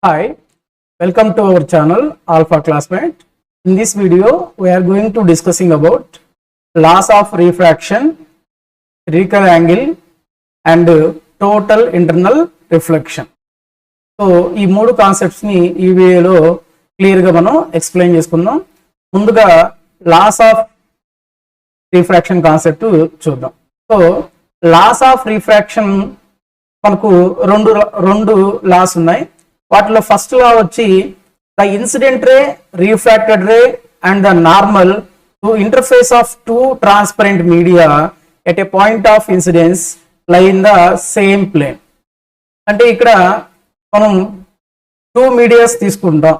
Hi, welcome to our channel Alpha Classmate. In this video, we are going to discussing about laws of refraction, recurrent angle, and total internal reflection. So, ఈ మూడు concepts ని ఈ వీడియోలో clear గా మనం explain చేసుకుందాం. ముందుగా laws of refraction concept చూద్దాం. సో లాస్ ఆఫ్ రిఫ్రాక్షన్ మనకు రెండు లాస్ ఉన్నాయి. వాటిలో ఫస్ట్ లా వచ్చి the incident ray, refracted ray and the normal to interface of two transparent media at a point of incidence lie in the same plane. అంటే ఇక్కడ మనం two medias తీసుకుంటాం.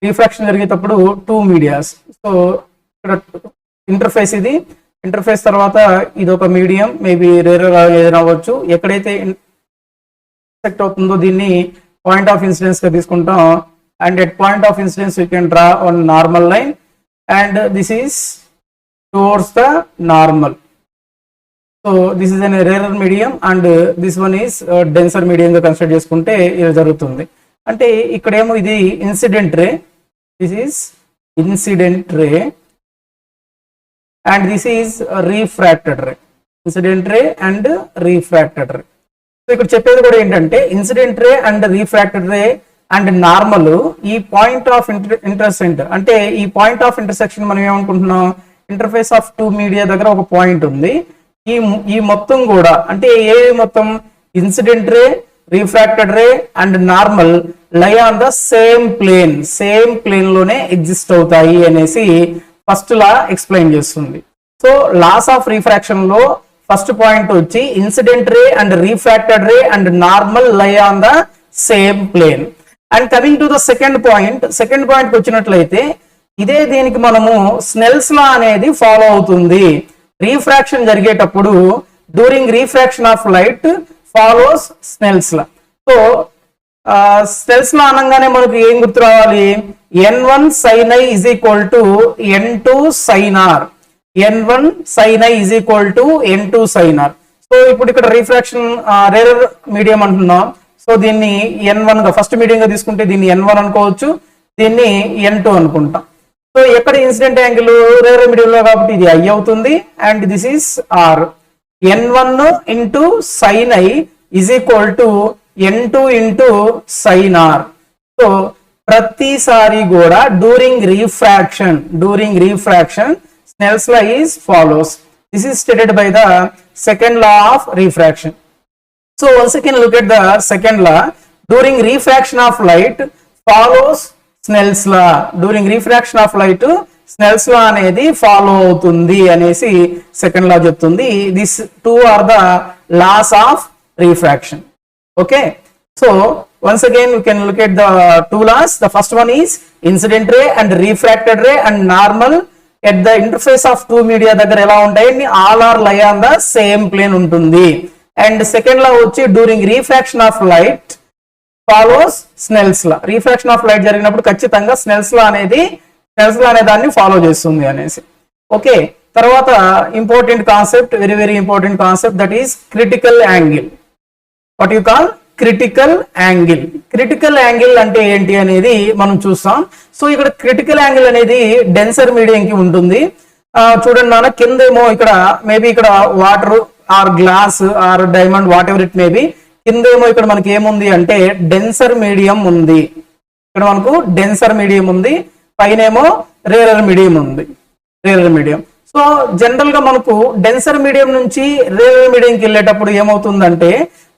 Refraction జరిగేటప్పుడు టూ మీడియాస్. సో ఇక్కడ interface, ఇది interface తర్వాత ఇది ఒక మీడియం, మేబీ రేర్ ఏదైనా అవ్వచ్చు. ఎక్కడైతే ఇంటర్సెక్ట్ అవుతుందో దీన్ని పాయింట్ ఆఫ్ ఇన్సిడెన్స్ గా తీసుకుంటాం. And at point of incidence you can draw on normal line and this is towards the normal. So this is an rarer medium and this one is denser medium గా consider చేసుకుంటే ఇది జరుగుతుంది. అంటే ఇక్కడేమో ఇది incident ray, this is incident ray and this is refracted ray, incident ray and refracted ray. So ఇక్కడ చెప్పేది కూడా ఏంటంటే incident ray and refracted ray and normal ఈ పాయింట్ ఆఫ్ ఇంటర్సెక్ట్, అంటే ఈ పాయింట్ ఆఫ్ ఇంటర్సెక్షన్ మనం ఏమనుకుంటున్నాం, ఇంటర్ఫేస్ ఆఫ్ టూ మీడియా దగ్గర ఒక పాయింట్ ఉంది. ఈ మొత్తం కూడా అంటే ఏ మొత్తం incident ray, refracted ray and normal lie on the same plane లోనే ఎగ్జిస్ట్ అవుతాయి అనేసి ఫస్ట్ లా ఎక్స్ప్లెయిన్ చేస్తుంది. సో లాస్ ఆఫ్ రిఫ్రాక్షన్ లో ఫస్ట్ పాయింట్ వచ్చి incident ray and refracted ray and normal lie on the same plane. And coming to the second point కి వచ్చినట్లయితే ఇదే దీనికి మనము స్నెల్స్ లా అనేది ఫాలో అవుతుంది. రిఫ్రాక్షన్ జరిగేటప్పుడు during refraction of light follows Snell's law. So Snell's law అనగానే మనకు ఏం గుర్తు రావాలి, n1 sin i is equal to n2 sin r, n1 sin i is equal to n2 sin r. So ఇప్పుడు ఇక్కడ refraction rarer medium అంటున్నాం. So దీన్ని n1 గా ఫస్ట్ మీడియం గా తీసుకుంటే దీన్ని n1 అనుకోవచ్చు, దీన్ని n2 అనుకుంటాం. సో ఎక్కడ ఇన్సిడెంట్ యాంగిల్ రేరర్ మీడియం లో కాబట్టి ఇది i అవుతుంది and this is r. n1 into sin i is equal to n2 into sin r. So ప్రతిసారి కూడా during refraction Snell's law is follows. This is stated by the second law of refraction. So once again look at the second law. During refraction of light follows Snell's law. During refraction of light Snell's law అనేది follow అవుతుంది అనేసి second లా చెప్తుంది. These two are the laws of refraction. Okay. So once again you can look at the two laws. The first one is incident ray and refracted ray and normal at the interface of two media దగ్గర ఎలా ఉంటాయి, all are lie on the same plane ఉంటుంది. And second law వచ్చి during refraction of light follows Snell's law. Refraction of light జరిగినప్పుడు ఖచ్చితంగా Snell's law అనే దాన్ని follow చేస్తుంది అనేసి. ఓకే, తర్వాత important concept, very important concept, that is critical angle. What you call critical angle అంటే ఏంటి అనేది మనం చూస్తాం. సో ఇక్కడ క్రిటికల్ యాంగిల్ అనేది డెన్సర్ మీడియం కి ఉంటుంది. చూడండి నాన్న, కిందేమో ఇక్కడ మేబీ ఇక్కడ water or glass or diamond whatever it may be, కిందేమో ఇక్కడ మనకి ఏముంది అంటే డెన్సర్ మీడియం ఉంది. ఇక్కడ మనకు డెన్సర్ మీడియం ఉంది, పైనేమో రేరర్ మీడియం. సో జనరల్ గా మనకు డెన్సర్ మీడియం నుంచి రేరర్ మీడియంకి వెళ్ళేటప్పుడు ఏమవుతుందంటే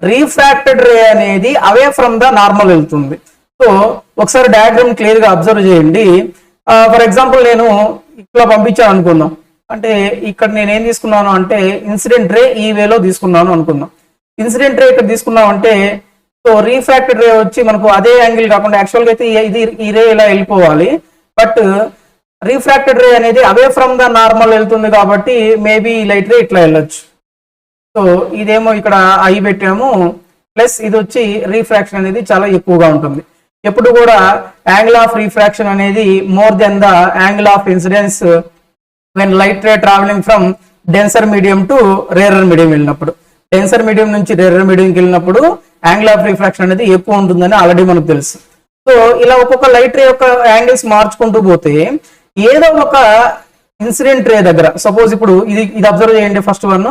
రిఫ్రాక్టెడ్ రే అనేది అవే ఫ్రమ్ ద నార్మల్ వెళ్తుంది. సో ఒకసారి డయాగ్రామ్ క్లియర్ గా అబ్జర్వ్ చేయండి. ఫర్ ఎగ్జాంపుల్ నేను ఇట్లా పంపించాను అనుకుందాం. అంటే ఇక్కడ నేను ఏం తీసుకున్నాను అంటే ఇన్సిడెంట్ రే ఈ వేలో తీసుకున్నాను అనుకుందాం. ఇన్సిడెంట్ రే ఇక్కడ తీసుకున్నాం అంటే సో రిఫ్రాక్టెడ్ రే వచ్చి మనకు అదే యాంగిల్ కాకుండా యాక్చువల్ గా అయితే ఇది ఈ రే ఇలా వెళ్ళిపోవాలి, బట్ రిఫ్రాక్టెడ్ రే అనేది అవే ఫ్రమ్ ద నార్మల్ వెళ్తుంది కాబట్టి మేబీ లైట్ రే ఇట్లా వెళ్ళొచ్చు. సో ఇదేమో ఇక్కడ ఐ పెట్టాము, ప్లస్ ఇది వచ్చి రిఫ్రాక్షన్ అనేది చాలా ఎక్కువగా ఉంటుంది. ఎప్పుడు కూడా యాంగిల్ ఆఫ్ రిఫ్రాక్షన్ అనేది more than the angle of incidence when light ray travelling from denser medium to rarer medium వెళ్ళినప్పుడు. డెన్సర్ మీడియం నుంచి రేరర్ మీడియంకి వెళ్ళినప్పుడు యాంగిల్ ఆఫ్ రిఫ్రాక్షన్ అనేది ఎక్కువ ఉంటుందని ఆల్రెడీ మనకు తెలుసు. సో ఇలా ఒక్కొక్క లైట్ రే యొక్క యాంగిల్స్ మార్చుకుంటూ పోతే ఏదో ఒక ఇన్సిడెంట్ రే దగ్గర, సపోజ్ ఇప్పుడు ఇది అబ్జర్వ్ చేయండి, ఫస్ట్ వన్,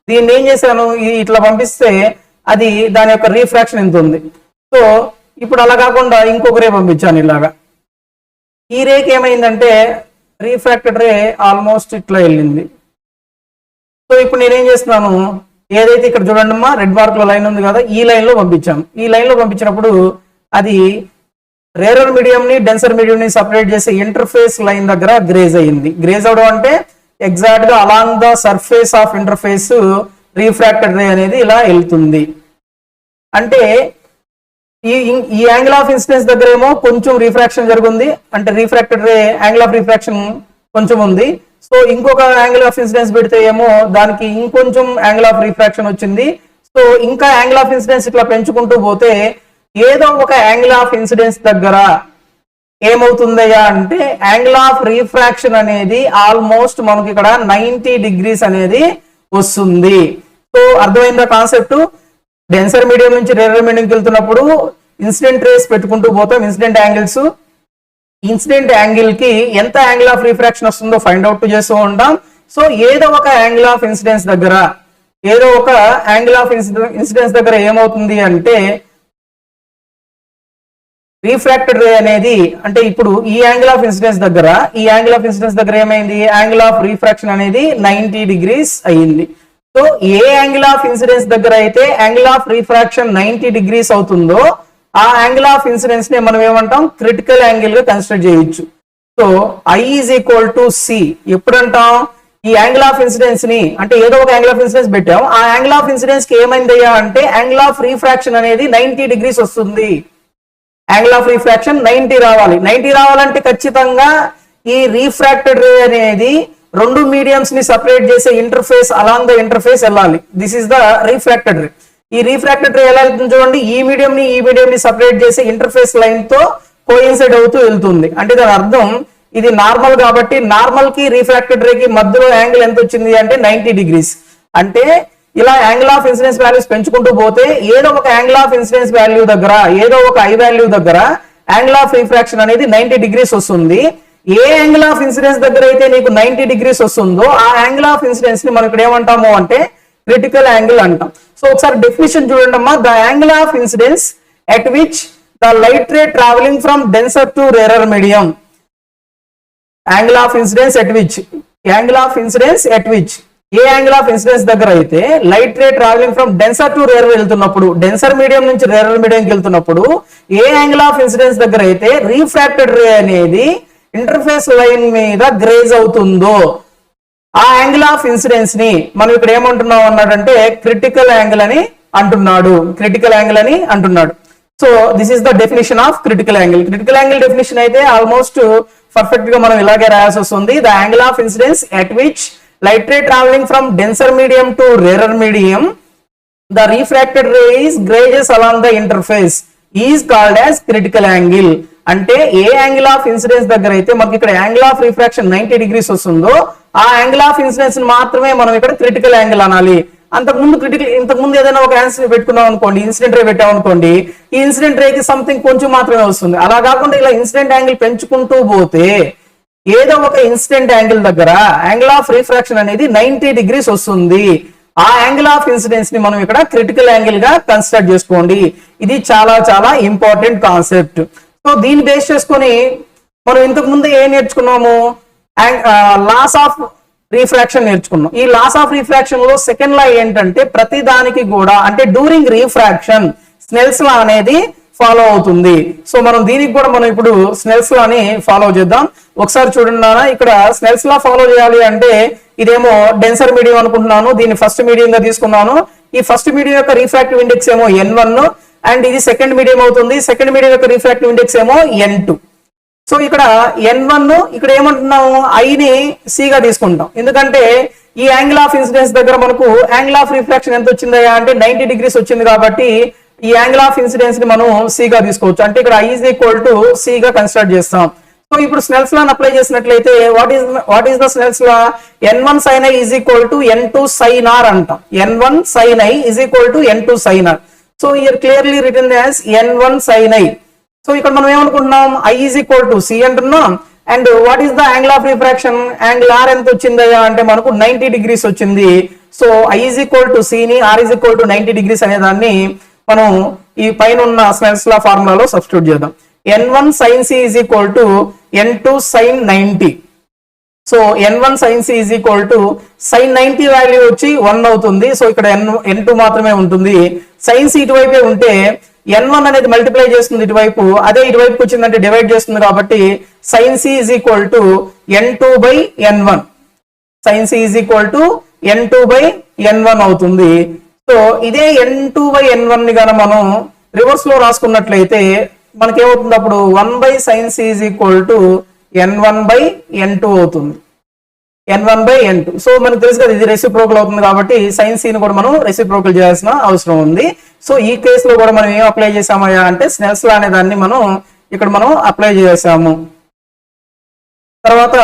దీన్ని ఏం చేశాను, ఇట్లా పంపిస్తే అది దాని యొక్క రీఫ్రాక్షన్ ఎంత ఉంది. సో ఇప్పుడు అలా కాకుండా ఇంకొక రే పంపించాను ఇలాగా, ఈ రేకి ఏమైందంటే రీఫ్రాక్టెడ్ రే ఆల్మోస్ట్ ఇట్లా వెళ్ళింది. సో ఇప్పుడు నేనేం చేస్తున్నాను, ఏదైతే ఇక్కడ చూడండి అమ్మా రెడ్ మార్క్ లో లైన్ ఉంది కదా, ఈ లైన్ లో పంపించాను. ఈ లైన్ లో పంపించినప్పుడు అది రేరర్ మీడియం ని డెన్సర్ మీడియం ని సపరేట్ చేసే ఇంటర్ఫేస్ లైన్ దగ్గర గ్రేజ్ అయ్యింది. గ్రేజ్ అవడం అంటే ఎగ్జాక్ట్ గా along the surface of interface refracted రే అనేది ఇలా వెళ్తుంది. అంటే ఈ యాంగిల్ ఆఫ్ ఇన్సిడెన్స్ దగ్గర ఏమో కొంచెం రీఫ్రాక్షన్ జరుగుంది, అంటే refracted ray angle of refraction కొంచెం ఉంది. సో ఇంకొక యాంగిల్ ఆఫ్ ఇన్సిడెన్స్ పెడితే ఏమో దానికి ఇంకొంచెం యాంగిల్ ఆఫ్ రిఫ్రాక్షన్ వచ్చింది. సో ఇంకా యాంగిల్ ఆఫ్ ఇన్సిడెన్స్ ఇట్లా పెంచుకుంటూ పోతే ఏదో ఒక యాంగిల్ ఆఫ్ ఇన్సిడెన్స్ దగ్గర ఏమవుతుందయ్యా అంటే యాంగిల్ ఆఫ్ రీఫ్రాక్షన్ అనేది ఆల్మోస్ట్ మనకి ఇక్కడ 90 degrees అనేది వస్తుంది. సో అర్థమైందా కాన్సెప్ట్? డెన్సర్ మీడియం నుంచి రేరర్ మీడియంకి వెళ్తున్నప్పుడు ఇన్సిడెంట్ రేస్ పెట్టుకుంటూ పోతాం, ఇన్సిడెంట్ యాంగిల్స్. ఇన్సిడెంట్ యాంగిల్ కి ఎంత యాంగిల్ ఆఫ్ రిఫ్రాక్షన్ వస్తుందో ఫైండ్ అవుట్ చేస్తూ ఉంటాం. సో ఏదో ఒక యాంగిల్ ఆఫ్ ఇన్సిడెన్స్ దగ్గర ఏమవుతుంది అంటే రీఫ్రాక్టెడ్ రే అనేది, అంటే ఇప్పుడు ఈ యాంగిల్ ఆఫ్ ఇన్సిడెన్స్ దగ్గర ఏమైంది, యాంగిల్ ఆఫ్ రిఫ్రాక్షన్ అనేది 90 degrees అయ్యింది. So A angle of incidence దగ్గర అయితే యాంగిల్ ఆఫ్ రిఫ్రాక్షన్ 90 degrees అవుతుందో ఆ యాంగిల్ ఆఫ్ ఇన్సిడెన్స్ ని మనం ఏమంటాం, క్రిటికల్ యాంగిల్ గా కన్సిడర్ చేయొచ్చు. So I is equal to C ఎప్పుడంటాం, ఈ యాంగిల్ ఆఫ్ ఇన్సిడెన్స్ ని, అంటే ఏదో ఒక యాంగిల్ ఆఫ్ ఇన్సిడెన్స్ పెట్టాం, ఆ యాంగిల్ ఆఫ్ ఇన్సిడెన్స్ కి ఏమైందయ్యా అంటే యాంగిల్ ఆఫ్ రిఫ్రాక్షన్ అనేది 90 degrees వస్తుంది. యాంగిల్ ఆఫ్ రిఫ్రాక్షన్ 90 రావాలి. 90 రావాలంటే ఖచ్చితంగా ఈ రీఫ్రాక్టెడ్ రే అనేది రెండు మీడియంస్ ని సపరేట్ చేసే ఇంటర్ఫేస్ అలాంగ్ ద ఇంటర్ఫేస్ వెళ్ళాలి. దిస్ ఇస్ ద రీఫ్రాక్టెడ్ రే. ఈ రీఫ్రాక్టెడ్ రే ఎలా వెళ్తుంది చూడండి, ఈ మీడియం ని సపరేట్ చేసే ఇంటర్ఫేస్ లైన్ తో కోయిన్సైడ్ అవుతూ వెళ్తుంది. అంటే దాని అర్థం ఇది నార్మల్ కాబట్టి నార్మల్ కి రీఫ్రాక్టెడ్ రే కి మధ్యలో యాంగిల్ ఎంత వచ్చింది అంటే 90 degrees. అంటే ఇలా యాంగిల్ ఆఫ్ ఇన్సిడెన్స్ వాల్యూస్ పెంచుకుంటూ పోతే ఏదో ఒక యాంగిల్ ఆఫ్ ఇన్సిడెన్స్ వాల్యూ దగ్గర, ఏదో ఒక ఐ వాల్యూ దగ్గర యాంగిల్ ఆఫ్ రిఫ్రాక్షన్ అనేది 90 degrees వస్తుంది. ఏ యాంగిల్ ఆఫ్ ఇన్సిడెన్స్ దగ్గర అయితే నీకు 90 degrees వస్తుందో ఆ యాంగిల్ ఆఫ్ ఇన్సిడెన్స్ ని మనం ఇక్కడ ఏమంటాము అంటే క్రిటికల్ యాంగిల్ అంటాం. సో ఒకసారి డెఫినిషన్ చూడండి అమ్మా, the angle of incidence at which the light ray travelling from denser to rarer medium. Angle of incidence at which, A angle of incidence దగ్గర అయితే light ray travelling from denser to rarer వెళ్తున్నప్పుడు, denser medium నుంచి rarer మీడియంకి వెళ్తున్నప్పుడు ఏ angle of incidence దగ్గర అయితే refracted రే అనేది interface line మీద grace అవుతుందో ఆ యాంగిల్ ఆఫ్ ఇన్సిడెన్స్ ని మనం ఇక్కడ ఏమంటున్నాం అన్నాడంటే క్రిటికల్ యాంగిల్ అని అంటున్నాడు. So this is the definition of critical angle. Critical angle definition అయితే ఆల్మోస్ట్ పర్ఫెక్ట్ గా మనం ఇలాగే రాయాల్సి వస్తుంది. The angle of incidence at which light ray traveling from denser medium to rarer medium, the refracted ray is grazes along the interface is called as critical angle. అంటే ఏ angle of incidence దగ్గర అయితే మనకి ఇక్కడ angle of refraction 90 degrees వస్తుందో ఆ angle of incidence మాత్రమే మనం ఇక్కడ క్రిటికల్ యాంగిల్ అనాలి. ఇంతకుముందు ఏదైనా ఒక ఆన్సర్ పెట్టుకున్నాం అనుకోండి, ఇన్సిడెంట్ రే పెట్టాం అనుకోండి, ఈ ఇన్సిడెంట్ రేకి సంథింగ్ కొంచెం మాత్రమే వస్తుంది. అలా కాకుండా ఇలా ఇన్సిడెంట్ యాంగిల్ పెంచుకుంటూ పోతే ఏదో ఒక ఇన్సిడెంట్ యాంగిల్ దగ్గర యాంగిల్ ఆఫ్ రిఫ్రాక్షన్ అనేది 90 degrees వస్తుంది. ఆ యాంగిల్ ఆఫ్ ఇన్సిడెన్స్ ని మనం ఇక్కడ క్రిటికల్ యాంగిల్ గా కన్సిడర్ చేసుకోండి. ఇది చాలా చాలా ఇంపార్టెంట్ కాన్సెప్ట్. సో దీన్ని బేస్ చేసుకొని మనం ఇంతకు ముందు ఏం నేర్చుకున్నాము, లాస్ ఆఫ్ రిఫ్రాక్షన్ నేర్చుకున్నాం. ఈ లాస్ ఆఫ్ రిఫ్రాక్షన్ లో సెకండ్ లా ఏంటంటే ప్రతి దానికి కూడా అంటే డ్యూరింగ్ రిఫ్రాక్షన్ స్నెల్స్ లా అనేది ఫాలో అవుతుంది. సో మనం దీనికి కూడా మనం ఇప్పుడు స్నెల్స్ లా ని ఫాలో చేద్దాం. ఒకసారి చూడండి నాన్న, ఇక్కడ స్నెల్స్ లా ఫాలో చేయాలి అంటే ఇదేమో డెన్సర్ మీడియం అనుకుంటున్నాను, దీన్ని ఫస్ట్ మీడియం గా తీసుకున్నాను. ఈ ఫస్ట్ మీడియం యొక్క రిఫ్రాక్టివ్ ఇండెక్స్ ఏమో N1 అండ్ ఇది సెకండ్ మీడియం అవుతుంది. సెకండ్ మీడియం యొక్క రిఫ్రాక్టివ్ ఇండెక్స్ ఏమో N2. సో ఇక్కడ N1 ఇక్కడ ఏమంటున్నాము, ఐని C గా తీసుకుంటాం. ఎందుకంటే ఈ యాంగిల్ ఆఫ్ ఇన్సిడెన్స్ దగ్గర మనకు యాంగిల్ ఆఫ్ రిఫ్రాక్షన్ ఎంత వచ్చిందా అంటే 90 degrees వచ్చింది కాబట్టి ఈ యాంగిల్ ఆఫ్ ఇన్సిడెన్స్ ని మనం C గా తీసుకోవచ్చు. అంటే ఇక్కడ I is equal to C గా కన్సిడర్ చేస్తాం. సో ఇప్పుడు స్నెల్స్ లా అప్లై చేసినట్లయితే what is the Snell's law, N1 sin I is equal to N2 sin R అంటాం. N1 sin I is equal to N2 sin R. So here clearly written as N1 sin I. So ఇక్కడ మనం ఏమనుకుంటున్నాం, I is equal to C అంటున్నాం. And what is the angle of refraction, angle R ఎంత వచ్చిందయ్యా అంటే మనకు 90 degrees వచ్చింది. So I is equal to సిని R is equal to 90 degrees అనే దాన్ని మనం ఈ పైన ఉన్న స్నెల్స్ లా ఫార్ములాలో సబ్స్టిట్యూట్ చేద్దాం. n1 sin c is equal to n2 sin 90. So n1 sin c is equal to sin 90 value వచ్చి 1 అవుతుంది. సో ఇక్కడ n2 మాత్రమే ఉంటుంది. sin c ఇటువైపే ఉంటే n1 అనేది మల్టిప్లై చేస్తుంది ఇటువైపు, అదే ఇటువైపుకి వచ్చిందంటే డివైడ్ చేస్తుంది కాబట్టి sin c is equal to n2 by n1. sin c is equal to n2 by n1 అవుతుంది. సో ఇదే n2 by n1 ని గాన మనం రివర్స్ లో రాసుకున్నట్లయితే మనకేమవుతుంది, అప్పుడు 1 by sin c is equal to n1 by n2 అవుతుంది. n1 by n2. సో మనకు తెలుసు కదా ఇది రెసిప్రోకల్ అవుతుంది కాబట్టి sin c ని కూడా మనం రెసిప్రోకల్ చేయాల్సిన అవసరం ఉంది. సో ఈ కేసులో కూడా మనం ఏం అప్లై చేసామయ్యా అంటే స్నెల్స్ లా అనే దాన్ని మనం ఇక్కడ మనం అప్లై చేసాము. తర్వాత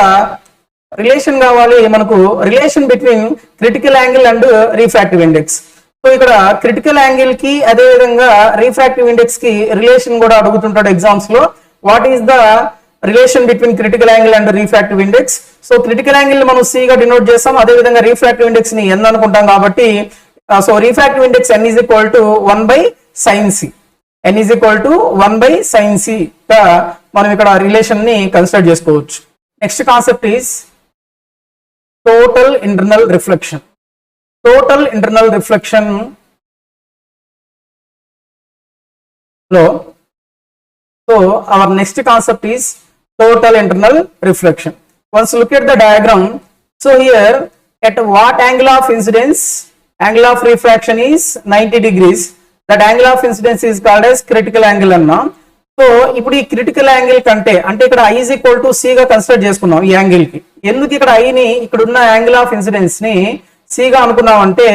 రిలేషన్ కావాలి మనకు, relation between critical angle and refractive index. So ఇక్కడ క్రిటికల్ యాంగిల్ కి అదే విధంగా రిఫ్రాక్టివ్ ఇండెక్స్ కి రిలేషన్ కూడా అడుగుతుంటాడు ఎగ్జామ్స్ లో. What is the relation between critical angle and refractive index? So critical angle ని మనం సి గా డినోట్ చేస్తాం, అదే విధంగా రిఫ్రాక్టివ్ ఇండెక్స్ ని n అనుకుంటాం కాబట్టి so refractive index n is equal to 1 by sin c. n is equal to 1 by sin c గా మనం ఇక్కడ రిలేషన్ ని కన్సిడర్ చేసుకోవచ్చు. Next concept is total internal reflection. Total internal reflection లో so our next concept is total internal reflection. Once look at the diagram. So here at what angle of incidence, angle of refraction is 90 degrees. That angle of incidence is called as critical angle అన్నా. So ఇప్పుడు ఈ critical angle కంటే అంటే ఇక్కడ I is equal to C గా consider చేసుకున్నాం ఈ angle కి. ఎందుకు ఇక్కడ I ని ఇక్కడ ఉన్న యాంగిల్ ఆఫ్ ఇన్సిడెన్స్ ని C గా అనుకున్నాం అంటే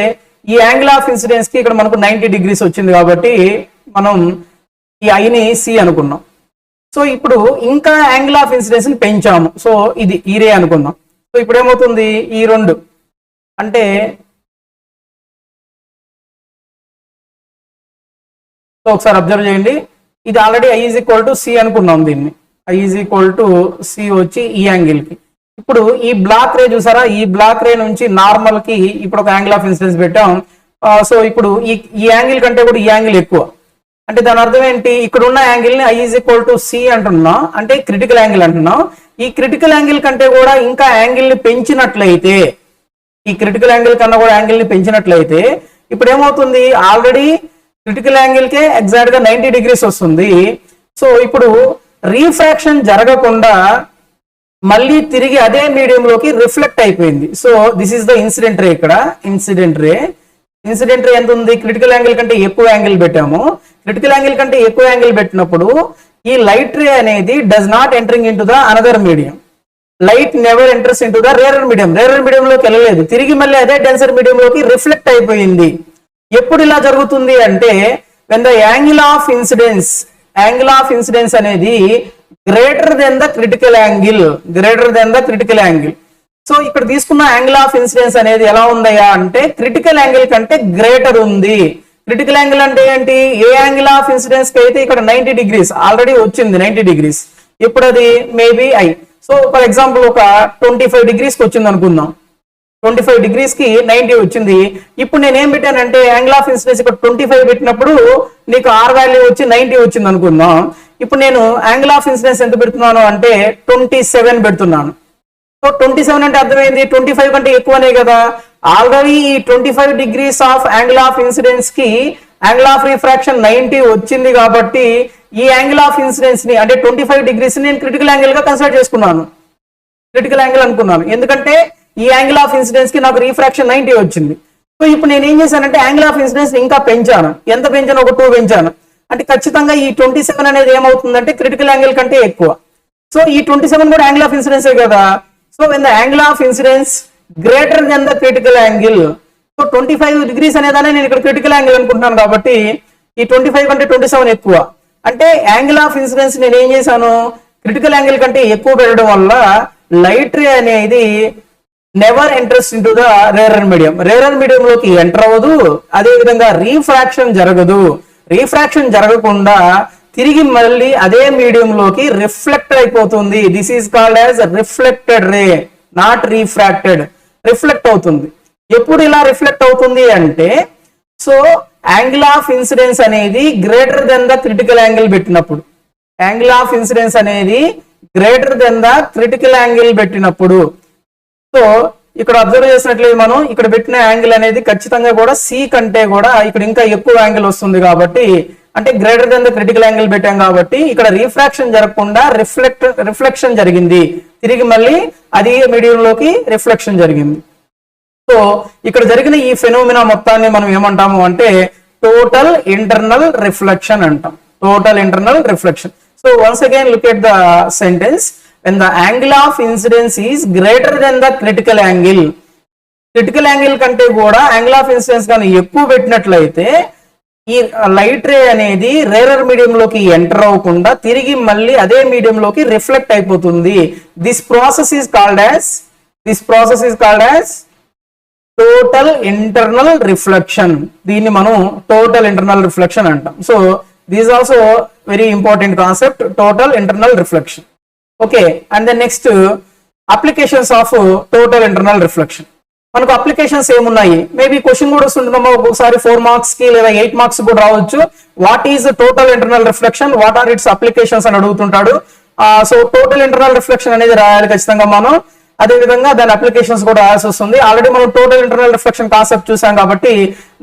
ఈ యాంగిల్ ఆఫ్ ఇన్సిడెన్స్ కి ఇక్కడ మనకు 90 degrees వచ్చింది కాబట్టి మనం ఈ I ని C అనుకున్నాం. సో ఇప్పుడు ఇంకా యాంగిల్ ఆఫ్ ఇన్సిడెన్స్ ని పెంచాము. సో ఇది ఈ రే అనుకుందాం. సో ఇప్పుడు ఏమవుతుంది, ఈ రెండు అంటే సో ఒకసారి అబ్జర్వ్ చేయండి. ఇది already I is equal to C అనుకున్నాం, దీన్ని I is equal to C వచ్చి ఈ యాంగిల్ కి. ఇప్పుడు ఈ బ్లాక్ రే చూసారా, ఈ బ్లాక్ రే నుంచి నార్మల్ కి ఇప్పుడు ఒక యాంగిల్ ఆఫ్ ఇన్సిడెన్స్ పెట్టాం. సో ఇప్పుడు ఈ యాంగిల్ కంటే కూడా ఈ యాంగిల్ ఎక్కువ. అంటే దాని అర్థం ఏంటి, ఇక్కడ ఉన్న యాంగిల్ ని I is equal to C అంటున్నాం, అంటే క్రిటికల్ యాంగిల్ అంటున్నాం. ఈ క్రిటికల్ యాంగిల్ కంటే కూడా ఇంకా యాంగిల్ ని పెంచినట్లయితే, ఈ క్రిటికల్ యాంగిల్ కన్నా కూడా యాంగిల్ ని పెంచినట్లయితే ఇప్పుడు ఏమవుతుంది, ఆల్రెడీ క్రిటికల్ యాంగిల్ కే ఎగ్జాక్ట్ గా 90 degrees వస్తుంది. సో ఇప్పుడు రీఫ్రాక్షన్ జరగకుండా మళ్ళీ తిరిగి అదే మీడియం లోకి రిఫ్లెక్ట్ అయిపోయింది. So this is the incident రే. ఇక్కడ ఇన్సిడెంట్ రే ఎంత ఉంది, క్రిటికల్ యాంగిల్ కంటే ఎక్కువ యాంగిల్ పెట్టాము. క్రిటికల్ యాంగిల్ కంటే ఎక్కువ యాంగిల్ పెట్టినప్పుడు ఈ లైట్ రే అనేది does not entering in to the another medium. Light never enters in to the rarer medium. Rarer medium లోకి వెళ్ళలేదు, తిరిగి మళ్ళీ అదే డెన్సర్ మీడియం లోకి రిఫ్లెక్ట్ అయిపోయింది. ఎప్పుడు ఇలా జరుగుతుంది అంటే when the angle of incidence అనేది greater than the critical angle. So ఇక్కడ తీసుకున్న యాంగిల్ ఆఫ్ ఇన్సిడెన్స్ అనేది ఎలా ఉందయ్యా అంటే క్రిటికల్ యాంగిల్ కంటే గ్రేటర్ ఉంది. క్రిటికల్ యాంగిల్ అంటే ఏంటి, ఏ యాంగిల్ ఆఫ్ ఇన్సిడెన్స్ కి అయితే ఇక్కడ 90 degrees ఆల్రెడీ వచ్చింది 90 degrees. ఇప్పుడు అది maybe I. So for example ఒక 25 degrees కి వచ్చింది అనుకుందాం, 25 degrees కి 90 వచ్చింది. ఇప్పుడు నేను ఏం పెట్టానంటే యాంగిల్ ఆఫ్ ఇన్సిడెన్స్ ఇక్కడ 25 పెట్టినప్పుడు నీకు R వాల్యూ వచ్చి 90 వచ్చింది అనుకుందాం. ఇప్పుడు నేను యాంగిల్ ఆఫ్ ఇన్సిడెన్స్ ఎంత పెడుతున్నాను అంటే 27 పెడుతున్నాను. సో 27 అంటే అర్థమైంది 25 కంటే ఎక్కువనే కదా. ఆల్రెడీ ఈ 25 degrees of angle of incidence కి యాంగిల్ ఆఫ్ రిఫ్రాక్షన్ 90 వచ్చింది కాబట్టి ఈ యాంగిల్ ఆఫ్ ఇన్సిడెన్స్ ని అంటే 25 degrees నేను క్రిటికల్ యాంగిల్ గా కన్సిడర్ చేసుకున్నాను, క్రిటికల్ యాంగిల్ అనుకున్నాను. ఎందుకంటే ఈ యాంగిల్ ఆఫ్ ఇన్సిడెన్స్ కి నాకు రిఫ్రాక్షన్ 90 వచ్చింది. సో ఇప్పుడు నేను ఏం చేశానంటే యాంగిల్ ఆఫ్ ఇన్సిడెన్స్ ఇంకా పెంచాను. ఎంత పెంచాను, ఒక 2 పెంచాను. అంటే ఖచ్చితంగా ఈ 27 అనేది ఏమవుతుందంటే క్రిటికల్ యాంగిల్ కంటే ఎక్కువ. సో ఈ 27 కూడా యాంగిల్ ఆఫ్ ఇన్సిడెన్సే కదా. So when the angle of incidence greater than the critical angle, so 25 degrees అనేదాన్ని నేను ఇక్కడ క్రిటికల్ యాంగిల్ అనుకుంటున్నాను కాబట్టి ఈ 25 కంటే 27 ఎక్కువ. అంటే యాంగిల్ ఆఫ్ ఇన్సిడెన్స్ నేను ఏం చేశాను, క్రిటికల్ యాంగిల్ కంటే ఎక్కువ పెట్టడం వల్ల లైట్ రే అనేది never enters in to the rarer medium. Rarer medium లోకి ఎంటర్ అవ్వదు, అదే విధంగా రీఫ్రాక్షన్ జరగదు. రీఫ్రాక్షన్ జరగకుండా తిరిగి మళ్ళీ అదే మీడియం లోకి రిఫ్లెక్ట్ అయిపోతుంది. This is called as reflected ray, not refracted. Reflect అవుతుంది. ఎప్పుడు ఇలా రిఫ్లెక్ట్ అవుతుంది అంటే, సో యాంగిల్ ఆఫ్ ఇన్సిడెన్స్ అనేది greater than the critical angle పెట్టినప్పుడు, యాంగిల్ ఆఫ్ ఇన్సిడెన్స్ అనేది greater than the critical angle పెట్టినప్పుడు. సో ఇక్కడ అబ్జర్వ్ చేసినట్లయితే మనం ఇక్కడ పెట్టిన యాంగిల్ అనేది ఖచ్చితంగా కూడా సి కంటే కూడా ఇక్కడ ఇంకా ఎక్కువ యాంగిల్ వస్తుంది కాబట్టి, అంటే greater than the critical angle పెట్టాం కాబట్టి ఇక్కడ రిఫ్రాక్షన్ జరగకుండా రిఫ్లెక్షన్ జరిగింది. తిరిగి మళ్ళీ అది మీడియంలోకి రిఫ్లెక్షన్ జరిగింది. సో ఇక్కడ జరిగిన ఈ ఫెనోమినా మొత్తాన్ని మనం ఏమంటాము అంటే టోటల్ ఇంటర్నల్ రిఫ్లెక్షన్ అంటాం. Total internal reflection. So once again look at the sentence. when the angle of incidence is greater than the critical angle, critical angle కంటే కూడా యాంగిల్ ఆఫ్ ఇన్సిడెన్స్ కానీ ఎక్కువ పెట్టినట్లయితే ఈ లైట్ రే అనేది rarer medium లోకి enter అవ్వకుండా తిరిగి మళ్ళీ అదే మీడియం లోకి రిఫ్లెక్ట్ అయిపోతుంది. This process is called as total internal reflection. దీన్ని మనం టోటల్ ఇంటర్నల్ రిఫ్లెక్షన్ అంటాం. So this also very important concept, total internal reflection. Okay, and then next applications of total internal reflection. మనకు applications ఏమున్నాయి? Maybe question కూడా వస్తుంటుందమ్మా, ఒక్కొక్కసారి 4 marks కి లేదా 8 మార్క్స్ కూడా రావచ్చు. What is total internal reflection, what are its applications అని అడుగుతుంటాడు. సో టోటల్ ఇంటర్నల్ రిఫ్లెక్షన్ అనేది రాయాలి ఖచ్చితంగా మనం. అదే విధంగా దాని అప్లికేషన్స్ కూడా రాయాల్సి వస్తుంది. ఆల్రెడీ మనం టోటల్ ఇంటర్నల్ రిఫ్లెక్షన్ కాన్సెప్ట్ చూసాం కాబట్టి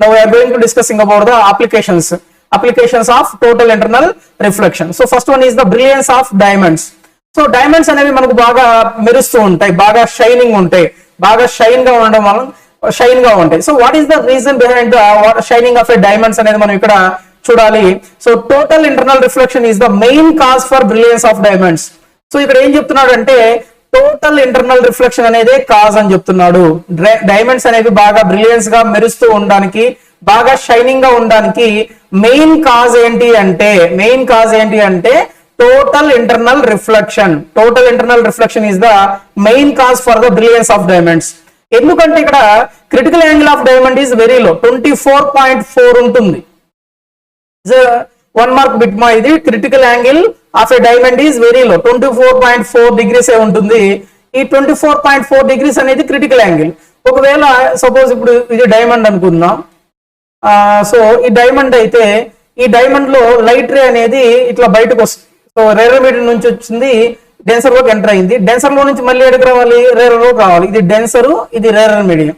now we're going to discussing about the applications of total internal reflection. So first one is the brilliance of diamonds. So diamonds అనేవి మనకు బాగా మెరుస్తూ ఉంటాయి, బాగా షైనింగ్ ఉంటాయి, బాగా షైన్ గా ఉండడం వల్ల షైన్ గా ఉంటాయి. So what is the reason behind the shining of a diamonds అనేది మనం ఇక్కడ చూడాలి. So total internal reflection is the main cause for brilliance of diamonds. So ఇక్కడ ఏం చెప్తున్నాడు అంటే టోటల్ ఇంటర్నల్ రిఫ్లెక్షన్ అనేది కాజ్ అని చెప్తున్నాడు. డైమండ్స్ అనేవి బాగా బ్రిలియన్స్ గా మెరుస్తూ ఉండడానికి, బాగా షైనింగ్ గా ఉండడానికి మెయిన్ కాజ్ ఏంటి అంటే total internal reflection. Total internal reflection is the main cause for the brilliance of diamonds. ఎందుకంటే ఇక్కడ critical angle of diamond is very low, 24.4 ఉంటుంది. 1 మార్క్ బిట్ మా ఇది. Critical angle of a diamond is very low, 24.4 degrees ఏ ఉంటుంది. ఈ 24.4 degrees అనేది critical angle. ఒకవేళ suppose ఇప్పుడు ఇది డైమండ్ అనుకుందాం. సో ఈ డైమండ్ అయితే ఈ డైమండ్ లో లైట్ రే అనేది ఇట్లా బయటకు వస్తుంది. సో రేరర్ మీడియం నుంచి వచ్చింది డెన్సర్ లోకి ఎంటర్ అయింది. డెన్సర్ లో నుంచి మళ్ళీ ఎక్కడికి రావాలి? రేరర్ లోకి రావాలి. ఇది డెన్సర్, ఇది రేరర్ మీడియం.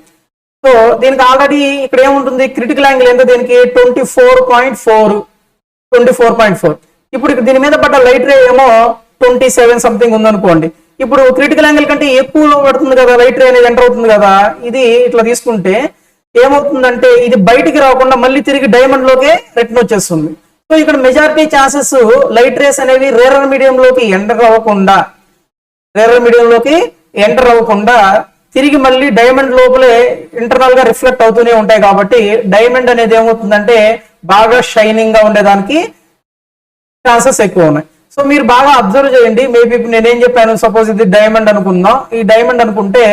సో దీనికి ఆల్రెడీ ఇక్కడ ఏముంటుంది? క్రిటికల్ యాంగిల్ ఎంత దీనికి? 24.4. ఇప్పుడు దీని మీద పడ్డ లైట్ రే ఏమో 27 సంథింగ్ ఉందనుకోండి. ఇప్పుడు క్రిటికల్ యాంగిల్ కంటే ఎక్కువలో పడుతుంది కదా, లైట్ రే అనేది ఎంటర్ అవుతుంది కదా. ఇది ఇట్లా తీసుకుంటే ఏమవుతుందంటే ఇది బయటికి రాకుండా మళ్ళీ తిరిగి డైమండ్ లోకే రిటర్న్ వచ్చేస్తుంది. సో ఇక్కడ మెజారిటీ ఛాన్సెస్ లైట్ రేస్ అనేవి రేరర్ మీడియం లోకి ఎంటర్ అవ్వకుండా తిరిగి మళ్ళీ డైమండ్ లోపలే ఇంటర్నల్ గా రిఫ్లెక్ట్ అవుతూనే ఉంటాయి. కాబట్టి డైమండ్ అనేది ఏమవుతుందంటే బాగా షైనింగ్ గా ఉండేదానికి ఛాన్సెస్ ఎక్కువ ఉన్నాయి. సో మీరు బాగా అబ్జర్వ్ చేయండి. మేబీ నేనేం చెప్పాను, సపోజ్ ఇది డైమండ్ అనుకుందాం. ఈ డైమండ్ అనుకుంటే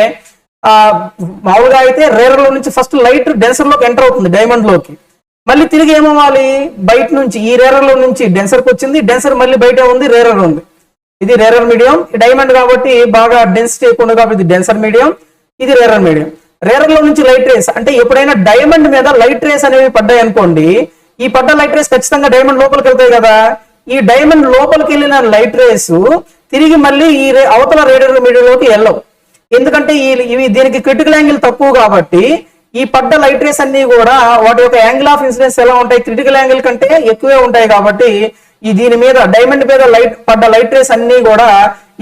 మామూలుగా అయితే రేరర్ లో నుంచి ఫస్ట్ లైట్ డెన్సర్ లోకి ఎంటర్ అవుతుంది, డైమండ్ లోకి. మళ్ళీ తిరిగి ఏమవ్వాలి? బయట నుంచి ఈ రేరర్ లో నుంచి డెన్సర్ కి వచ్చింది, డెన్సర్ మళ్ళీ బయట ఉంది, రేరర్ ఉంది. ఇది రేరర్ మీడియం, డైమండ్ కాబట్టి బాగా డెన్సిటీ ఎక్కువ ఉంది కాబట్టి ఇది డెన్సర్ మీడియం, ఇది రేరర్ మీడియం. రేరర్ లో నుంచి లైట్ రేస్ అంటే ఎప్పుడైనా డైమండ్ మీద లైట్ రేస్ అనేవి పడ్డాయి అనుకోండి, ఈ పడ్డ లైట్ రేస్ ఖచ్చితంగా డైమండ్ లోపలికి వెళ్తాయి కదా. ఈ డైమండ్ లోపలికి వెళ్ళిన లైట్ రేస్ తిరిగి మళ్ళీ ఈ అవతల రేరర్ మీడియంలోకి వెళ్ళవు. ఎందుకంటే ఇవి దీనికి క్రిటికల్ యాంగిల్ తక్కువ కాబట్టి ఈ పడ్డ లైట్ రేస్ అన్ని కూడా వాటి యొక్క యాంగిల్ ఆఫ్ ఇన్సిడెన్స్ ఎలా ఉంటాయి? క్రిటికల్ యాంగిల్ కంటే ఎక్కువే ఉంటాయి. కాబట్టి ఈ దీని మీద డైమండ్ మీద పడ్డ లైట్ రేస్ అన్ని కూడా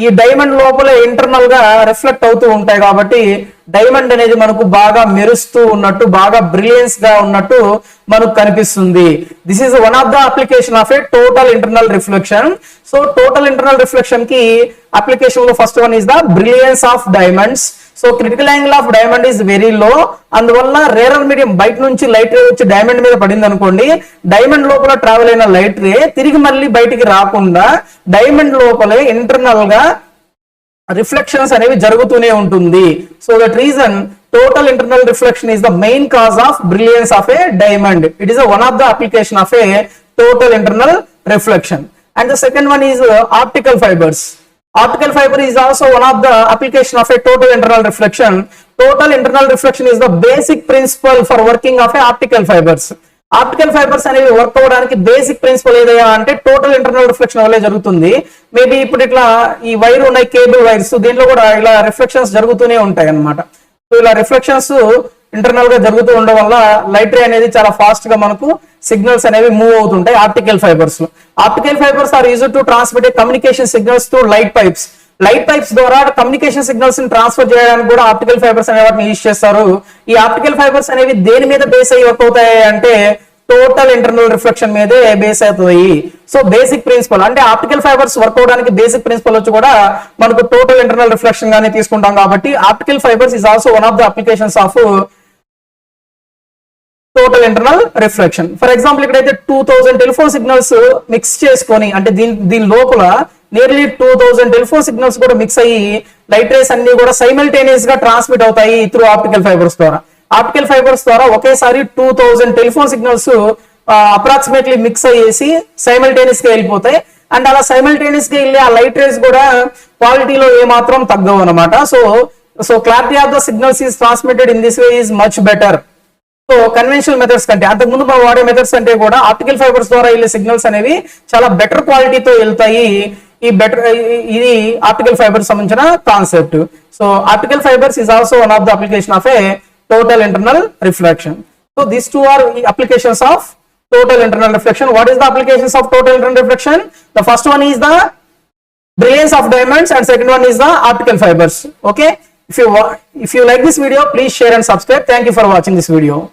ఈ డైమండ్ లోపల ఇంటర్నల్ గా రిఫ్లెక్ట్ అవుతూ ఉంటాయి. కాబట్టి డైమండ్ అనేది మనకు బాగా మెరుస్తూ ఉన్నట్టు, బాగా బ్రిలియన్స్ గా ఉన్నట్టు మనకు కనిపిస్తుంది. This is one of the application of a total internal reflection. So total internal reflection కి అప్లికేషన్ లో first one is the brilliance of diamonds. So critical angle of diamond is very low, అందువల్ల rarer medium బయట నుంచి light ray వచ్చి diamond మీద పడింది అనుకోండి, diamond లోపల ట్రావెల్ అయిన లైట్ రే తిరిగి మళ్ళీ బయటికి రాకుండా డైమండ్ లోపలే ఇంటర్నల్ గా రిఫ్లెక్షన్స్ అనేవి జరుగుతూనే ఉంటుంది. So that reason total internal reflection is the main cause of brilliance of a diamond. It is one of the application of a total internal reflection. and the second one is optical fibers. Optical fiber is also one of the application of a total internal reflection. Total internal reflection is the basic principle for working of a optical fibers. Optical fibres అనేవి work అవ్వడానికి basic principle ఏదయ్యా అంటే total internal reflection వల్లే జరుగుతుంది. Maybe ఇప్పుడు ఇట్లా ఈ wire ఉన్నాయి, cable wires, దీంట్లో కూడా ఇలా రిఫ్లెక్షన్స్ జరుగుతూనే ఉంటాయి అన్నమాట. సో ఇలా రిఫ్లెక్షన్స్ ఇంటర్నల్ గా జరుగుతూ ఉండడం వల్ల లైట్ రే అనేది చాలా ఫాస్ట్ గా మనకు సిగ్నల్స్ అనేవి మూవ్ అవుతుంటాయి ఆప్టికల్ ఫైబర్స్ లో. Optical fibres are used to transmit communication signals to light pipes. లైట్ పైప్స్ ద్వారా కమ్యూనికేషన్ సిగ్నల్స్ ని ట్రాన్స్ఫర్ చేయడానికి కూడా ఆప్టికల్ ఫైబర్స్ అనే వాటిని యూజ్ చేస్తారు. ఈ ఆప్టికల్ ఫైబర్స్ అనేవి దేని మీద బేస్ అయ్యి వర్క్ అవుతాయి అంటే టోటల్ ఇంటర్నల్ రిఫ్లెక్షన్ మీదే బేస్ అవుతాయి. సో బేసిక్ ప్రిన్సిపల్ అంటే ఆప్టికల్ ఫైబర్స్ వర్క్ అవడానికి బేసిక్ ప్రిన్సిపల్ వచ్చి కూడా మనకు టోటల్ ఇంటర్నల్ రిఫ్లెక్షన్ గానే తీసుకుంటాం. కాబట్టి optical fibres is also one of the applications of total internal reflection. For example ఇక్కడైతే 2000 టెలిఫోన్ సిగ్నల్స్ మిక్స్ చేసుకొని అంటే దీని లోపల నియర్లీ 2000 టెలిఫోన్ సిగ్నల్స్ కూడా మిక్స్ అయ్యి లైట్ రేస్ అన్ని కూడా సైమల్టేనియస్ గా ట్రాన్స్మిట్ అవుతాయి త్రూ ఆప్టికల్ ఫైబర్స్ ద్వారా. ఆప్టికల్ ఫైబర్స్ ద్వారా ఒకేసారి 2000 టెలిఫోన్ సిగ్నల్స్ అప్రాక్సిమేట్లీ మిక్స్ అయ్యేసి సైమల్టేనియస్ గా వెళ్ళిపోతాయి. అండ్ అలా సైమల్టేనియస్ గా వెళ్ళి ఆ లైట్ రేస్ కూడా క్వాలిటీలో ఏమాత్రం తగ్గవు అనమాట. So clarity of the signals is transmitted in this way is much better. So conventional methods కంటే అంతకుముందు మనం వాడే మెథడ్స్ అంటే కూడా ఆప్టికల్ ఫైబర్స్ ద్వారా వెళ్ళే సిగ్నల్స్ అనేవి చాలా బెటర్ క్వాలిటీతో వెళ్తాయి. ఇది ఆప్టికల్ ఫైబర్స్ సంబంధించిన concept. So optical fibres is also one of the application of A total internal reflection. So these two are applications of total internal reflection. What is the applications of total internal reflection? The first one is the brilliance of diamonds and second one is the optical fibers. Okay, if you like this video, please share and subscribe. Thank you for watching this video.